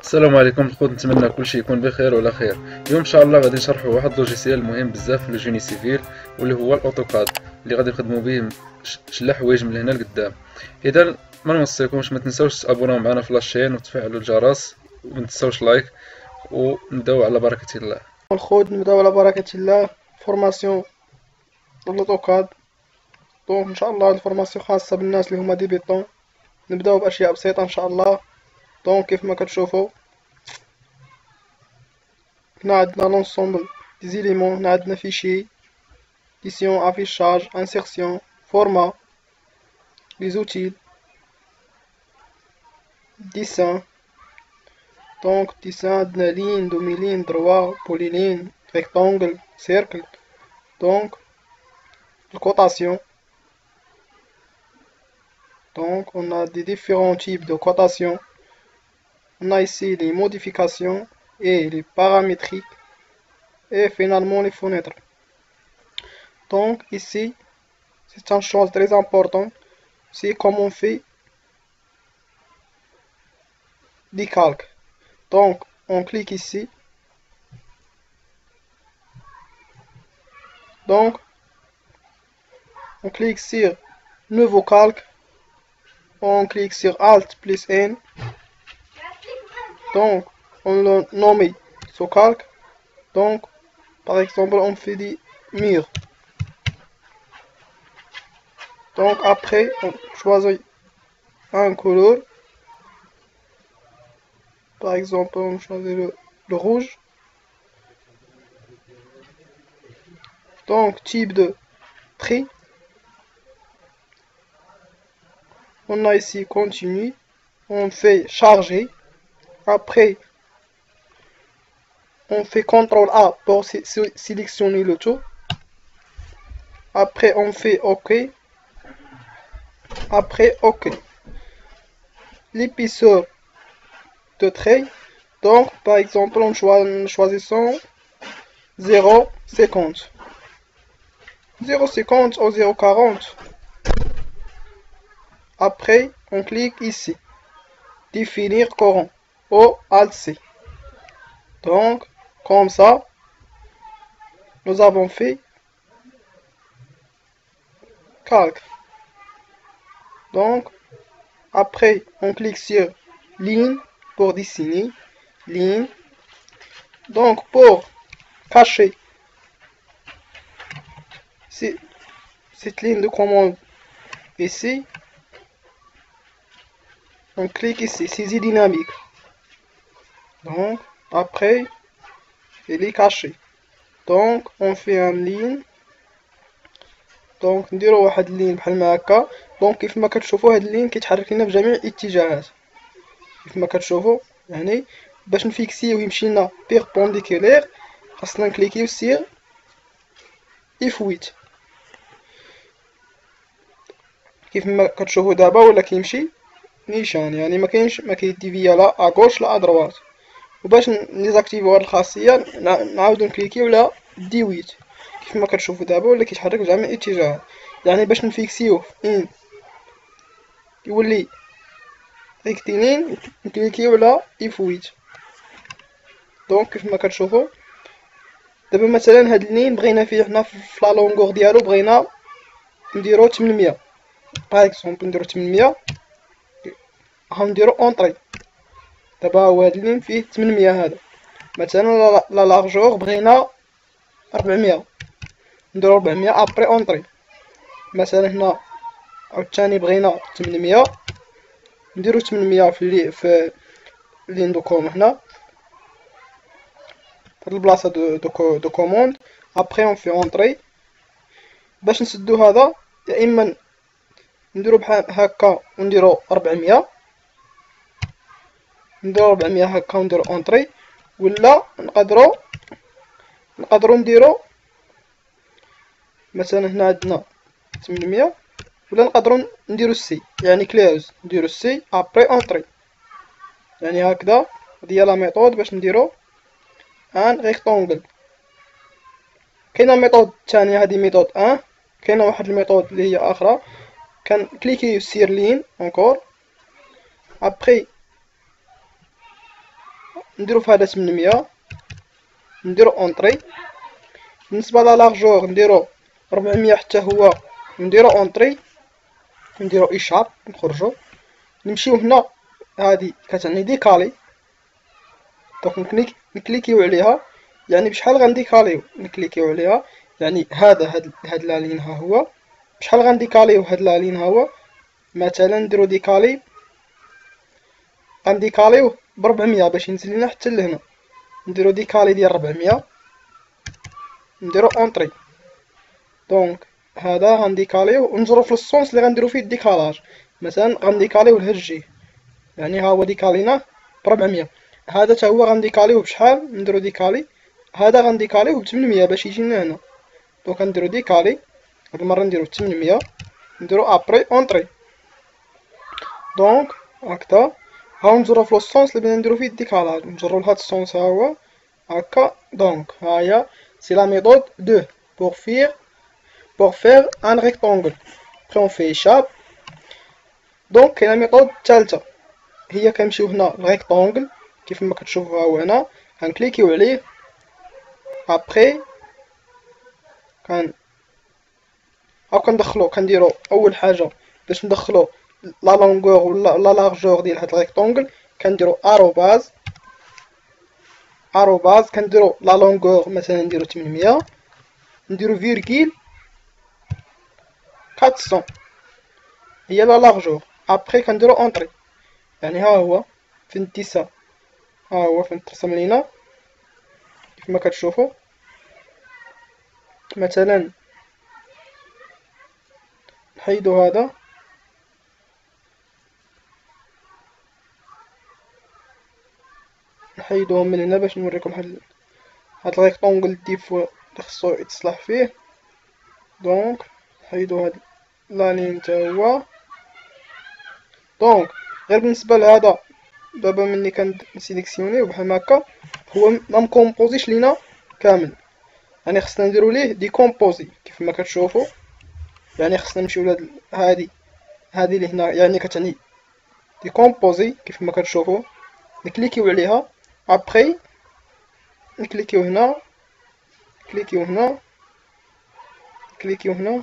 السلام عليكم الخوت، نتمنى كلشي يكون بخير وعلى خير. اليوم ان شاء الله غادي نشرحوا واحد لوجيسيال مهم بزاف في الجيني سيفيل واللي هو الاوتوكاد اللي غادي نخدموا به شلا حوايج من هنا لقدام. اذا ما نوصيكمش ما تنساوش تابوناو معنا في لاشين وتفعلوا الجرس وما تنساوش لايك، ونبداو على بركة الله. الخوت نبداو على بركة الله. فورماسيون لوطوكاد. دونك ان شاء الله الفورماسيون خاصة بالناس اللي هما ديبيطون. نبداو باشياء بسيطة ان شاء الله. دونك كيف ما كتشوفوا هنا عندنا لونسومبل دي زيليمون. هنا عندنا فيشي ديسيون افيشاج انسيرسيون فورما لي زوتيل ديسان. دونك ديسان عندنا لين دومي-لين دروا بولي-لين ريكتانجل سيركل. دونك الكوطاسيون. Donc on a des différents types de cotation. On a ici les modifications et les paramétriques et finalement les fenêtres. Donc ici c'est une chose très importante, c'est comment on fait des calques. Donc on clique ici. Donc on clique sur nouveau calque. On clique sur Alt plus N. Donc, on le nomme ce calque. Donc, par exemple, on fait des murs. Donc, après, on choisit un couleur. Par exemple, on choisit le rouge. Donc, type de tri. On a ici continue, on fait charger, après on fait CTRL A pour sélectionner le tout, après on fait OK, après OK. L'épaisseur de trait, donc par exemple en choisissant 0,50, 0,50 ou 0,40. Après, on clique ici, définir courant, ou Alt C. Donc, comme ça, nous avons fait calque. Donc, après, on clique sur ligne pour dessiner, ligne. Donc, pour cacher cette ligne de commande ici, on clique ici, saisie dynamique. Donc, après, il est caché. Donc, on fait une ligne. Donc, نديرو واحد اللين بحال ما هكا. دونك كيف ما كتشوفوا هاد اللين كيتحرك لنا في جميع الاتجاهات. كيف ما كتشوفوا يعني باش نفيكسيو يمشي لنا بيربونديكولير خاصنا نكليكيو سير F8. كيف ما كتشوفوا دابا ولا كيمشي نيشان، يعني ما كيديفيا لا اغوش لا ادروات. وباش نيزاكتيفيو هاد الخاصيه نعاودو نكليكيو على دي 8. كيف ما كتشوفوا دابا ولا كيتحرك بجميع الاتجاهات. يعني باش نفيكسيوه ان يولي ريكتيلين نكليكيو على F8. دونك كيف ما كتشوفوا دابا مثلا هاد اللين بغينا فيه حنا في لا لونغور ديالو بغينا نديرو 800 باغ اكزومبل، نديرو 800 غنديرو اونطري. دابا هو هاد اللين فيه 800 هذا. مثلا لا لارجور بغينا 400 نديرو 400 ابري اونطري. مثلا هنا عاوتاني بغينا 800 نديرو 800 في لين دو كوم هنا في البلاصه دو كوموند. ابري اون في اونطري. باش نسدو هذا يا اما نديرو بحال هكا ونديرو 400 هكا ونديرو اونطري، ولا نقدرو نديرو مثلا هنا عندنا 800 ولا نقدرو نديرو سي يعني كليرز نديرو سي ابري اونطري. يعني هكذا هادي هي لا ميثود باش نديرو ان ريكتانجل. كاينه ميثود ثانيه، هادي ميثود ان. كاينه واحد الميثود اللي هي اخرى، كنكليكيو سير لين اونكور ابري نديرو في هذا 800 نديرو اونطري. بالنسبه لا لارجور نديرو 400 حتى هو نديرو اونطري نديرو اشاب نخرجو. نمشيو هنا هادي كتعني ديكالي دونك نكليكيو عليها يعني بشحال غنديكاليو نكليكيو عليها يعني هاد لا لين ها هو بشحال غنديكاليو هاد لا لين ها هو مثلا نديرو ديكالي غنديكاليوه ب 400 باش ينزل لينا حتى لهنا. نديرو ديكالي ديال 400 نديرو اونطري دونك هذا غنديكاليوه ونجرو في السونس اللي غنديرو فيه الديكالاج. مثلا غنديكاليوه لهاد الجهه يعني ها هو ديكاليناه ب 400. هذا تا هو غنديكاليوه بشحال نديرو ديكالي هذا غنديكاليوه ب 800 باش يجينا هنا. دونك غنديرو ديكالي هاد المره نديرو 800 نديرو ابري اونطري دونك هكذا. هاو نجرو في السونس اللي بغينا نديرو فيه الديكالاج نجرو لهاد السونس ها هو هكا. دونك ها هي سي لا ميثود 2 pour faire un rectangle. Après on fait échappe. دونك كاينه ميثود الثالثه هي كنمشيو هنا الريكتانغل كيف ما كتشوفوا ها هو هنا كنكليكيو عليه. ابري كندخلو كنديرو اول حاجه باش ندخلو لا لونغور ولا لا لارجور ديال هاد الريكتانغل كنديرو اروباز كنديرو لا لونغور مثلا نديرو 800 نديرو فيرغيل 400 هي لا لارجور. ابري كنديرو اونطري يعني ها هو فين الاتساع ها هو فين ترسم لينا كيف ما كتشوفوا. مثلا نحيدو هذا نحيدوهم من هنا باش نوريكم هاد الريكتانغل الديفو اللي خصو يتصلح فيه. دونك نحيدو هاد لا لين تا هو. دونك غير بالنسبه لهذا دابا ملي كنسيليكسيونيو بحال هكا هو ما مكومبوزيش لينا كامل يعني خصنا نديرو ليه ديكومبوزي كيف ما كتشوفوا. يعني خصنا نمشيو لهاد هادي اللي هنا يعني كتعني ديكومبوزي كيف ما كتشوفوا نكليكيو عليها. ابري نكليكيو هنا كليكيو هنا كليكيو هنا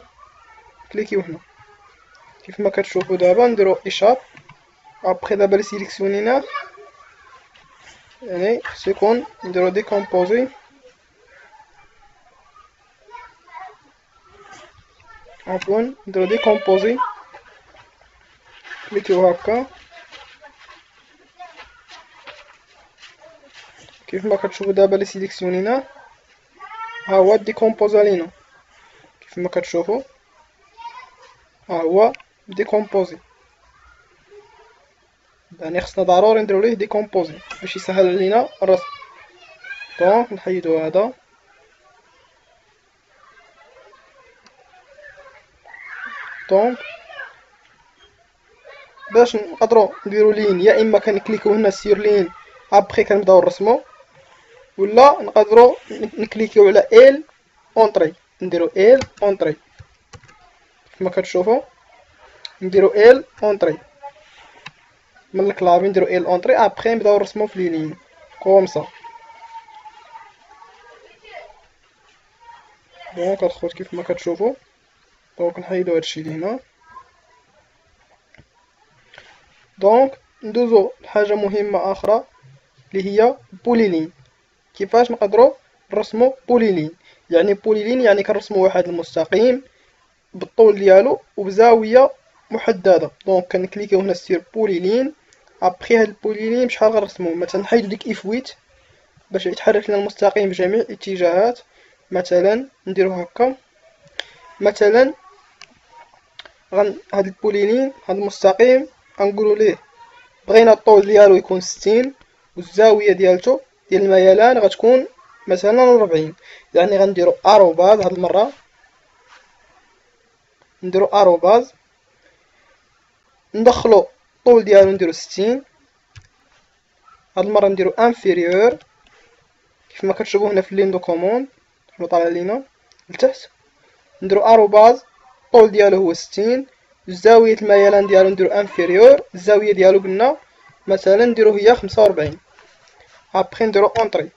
كليكيو هنا كيف ما كتشوفوا. دابا نديرو ايشاب. ابري دابا لي سيليكسيونيناه يعني خصو يكون نديرو ديكومبوزي عفوا نديرو ديكومبوزي كليكيو هكا كيف ما كتشوفوا. دابا لي سيليكسيونيناه ها هو ديكومبوزا لينا كيف ما كتشوفوا ها هو ديكومبوزي يعني خصنا ضروري نديرو ليه ديكومبوزي باش يسهل علينا الرسم. دونك نحيدو هذا دونك باش نقدروا نديرو لين يا اما كنكليكيو هنا سير لين ابري كنبداو نرسمو ولا نقدروا نكليكيو على ال اونطري نديرو ال اونطري كما كتشوفوا نديرو ال اونطري من الكلافي نديرو ال اونطري. ابري نبداو نرسمو في لي لين كوم سا. دونك الخوت كيف ما كتشوفوا. دونك نحيدو هادشي اللي هنا. دونك ندوزو لحاجه مهمه اخرى اللي هي بوليلين. كيفاش نقدروا نرسمو بوليلين يعني بوليلين يعني كنرسمو واحد المستقيم بالطول ديالو وبزاويه محدده. دونك كنكليكيو هنا سير بوليلين. ابري هاد البوليلين بشحال غنرسمو مثلا نحيدو ديك اف8 باش يتحرك لنا المستقيم في جميع الاتجاهات. مثلا نديرو هكا مثلا هاد البوليلين هاد المستقيم غنقولوا ليه بغينا الطول ديالو يكون 60 والزاويه ديالته ديال الميلان غتكون مثلا 40 يعني غنديرو اروباز. هاد المره نديرو اروباز ندخلو الطول ديالو نديرو 60. هاد المره نديرو انفيريور كيف ما كتشوفوا هنا في لين دو كوموند شنو طالع لينا لتحت. نديرو اروباز الطول ديالو هو 60 زاويه الميلان ديالو نديرو انفيريور الزاويه ديالو قلنا مثلا نديرو هي 45. ابخي نديرو اونطري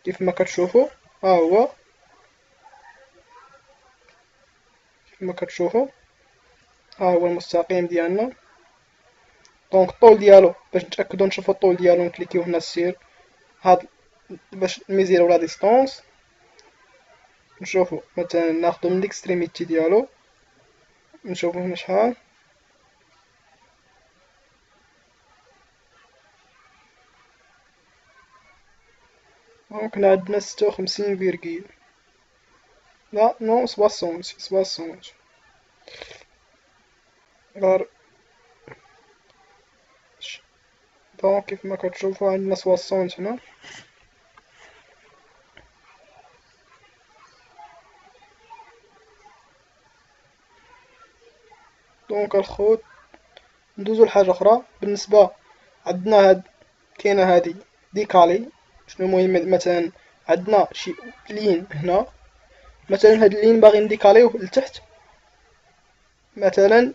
كيف ما كتشوفوا. ها هو كيف ما كتشوفوا، ها هو المستقيم ديالنا. دونك الطول ديالو باش نتاكدو نشوفو الطول ديالو نكليكيو هنا السير هاد باش نميزيرو لا ديستونس. نشوفو مثلا ناخدو من ليكستريميتي ديالو نشوفو هنا شحال. دونك هنا عندنا 56 فيرغيل، لا نو 60 غير. دونك كيف ما كتشوفو عندنا 60 هنا. دونك الخوت ندوزو لحاجة أخرى. بالنسبة عندنا هاد كاينة هادي ديكالي. شنو المهم مثلا عندنا شي لين هنا، مثلا هاد اللين باغي نديكاليوه لتحت مثلا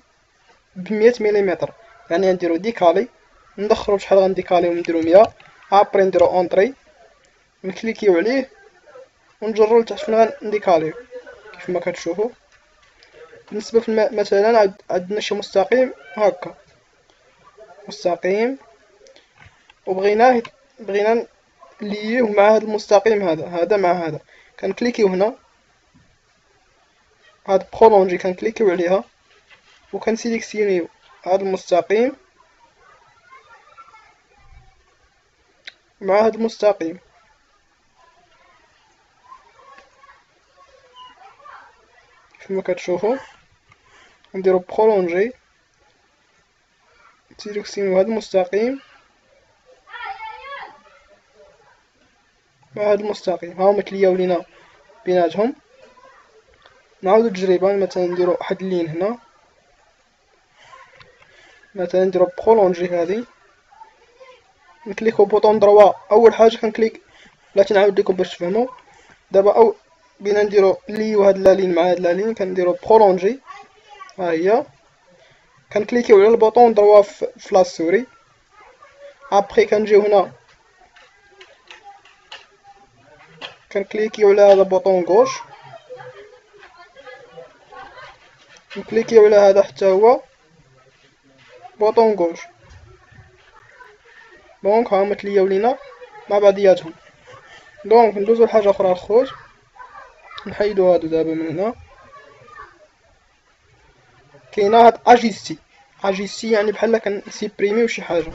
ب100 مليمتر، يعني نديرو ديكالي ندخلو شحال غنديكاليو نديرو 100، ابري نديرو اونطري نكليكيو عليه ونجرو لتحت فين غنديكاليو كيف ما كتشوفو. بالنسبة في مثلا عندنا شي مستقيم هكا مستقيم بغينا نلييه مع هذا المستقيم هذا مع هذا، كنكليكيو هنا هاد برولونجي كنكليكيو عليها وكنسيليكسيونيو هاد المستقيم مع هاد المستقيم كما كتشوفوا. نديرو برولونجي نسيليكسيونيو هاد المستقيم مع هاد المستقيم، ها هما تلياو لينا بيناتهم. نعاودو تجربة مثلا نديرو واحد اللين هنا، مثلا نديرو برولونجي هادي نكليكو بوطون دروا. اول حاجه كنكليك بلاتي نعاود لكم باش تفهموا دابا. او بينا نديرو ليو هاد لا لين مع هاد لا لين كنديرو برولونجي، ها هي كنكليكيو على البوطون دروا في لا سوري. ابخي كنجيو هنا كنكليكيو على هذا البوطون غوش نكليكيو على هذا حتى هو بوطون غوش. دونك ها هما تلياو لينا مع بعضياتهم. دونك ندوزو لحاجه اخرى الخوت، نحيدو هادو دابا من هنا. كاينه هاد اجيستي يعني بحال كنسيبريميو شي حاجه.